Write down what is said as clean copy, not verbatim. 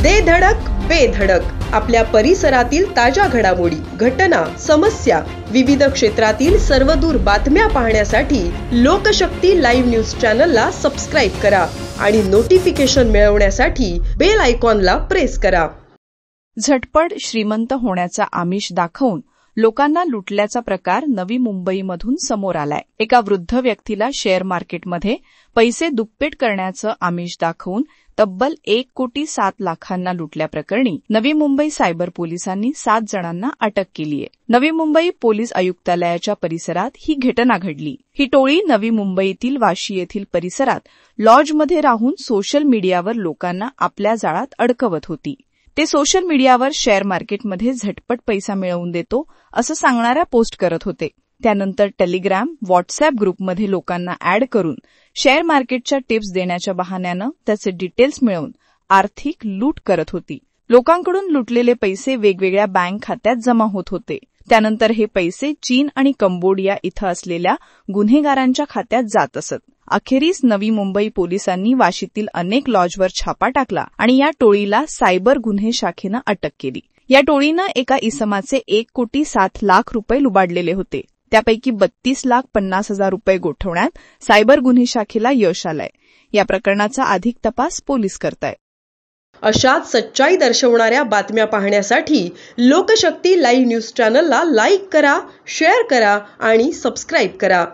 दे धडक बेधडक आपल्या परिसरातील ताज्या घडामोडी, घटना, समस्या, विविध क्षेत्रातील सर्वदूर बातम्या पाहण्यासाठी लोकशक्ती लाईव्ह न्यूज चॅनलला सबस्क्राईब करा आणि नोटिफिकेशन मिळवण्यासाठी बेल आयकॉनला प्रेस करा. झटपट श्रीमंत होण्याचा आमिष दाखवून लोकांना लुटल्याचा प्रकार नवी मुंबईमधून समोर आलाय. एका वृद्ध व्यक्तीला शेअर मार्केटमध्ये पैसे दुप्पट करण्याचं आमिष दाखवून तब्बल 1,07,00,000 लुटल्याप्रकरणी नवी मुंबई सायबर पोलिसांनी 7 जणांना अटक केलीय. नवी मुंबई पोलीस आयुक्तालयाच्या परिसरात ही घटना घडली. ही टोळी नवी मुंबईतील वाशी येथील परिसरात लॉजमध्ये राहून सोशल मीडियावर लोकांना आपल्या जाळात अडकवत होती. ते सोशल मीडियावर शेअर मार्केटमध्ये झटपट पैसा मिळवून देतो असं सांगणाऱ्या पोस्ट करत होते. त्यानंतर टेलिग्राम, व्हॉट्सअॅप ग्रुपमध्ये लोकांना ऍड करून शेअर मार्केटच्या टिप्स देण्याच्या बहाण्यानं त्याचे डिटेल्स मिळवून आर्थिक लूट करत होती. लोकांकडून लुटलेले पैसे वेगवेगळ्या बँक खात्यात जमा होत होते. त्यानंतर हे पैसे चीन आणि कंबोडिया इथं असलेल्या गुन्हेगारांच्या खात्यात जात असत. अखेरीस नवी मुंबई पोलिसांनी वाशीतील अनेक लॉजवर छापा टाकला आणि या टोळीला सायबर गुन्हे शाखेनं अटक केली. या टोळीनं एका इसमाचे 1,07,00,000 रुपये लुबाडलेले होते. त्यापैकी 32,50,000 रुपये गोठवण्यात सायबर गुन्हे शाखेला यश आलंय. या प्रकरणाचा अधिक तपास पोलीस करतायत. अशाच सच्चाई दर्शवणाऱ्या बातम्या पाहण्यासाठी लोकशक्ती लाईव्ह न्यूज चॅनलला लाईक करा, शेअर करा आणि सबस्क्राईब करा.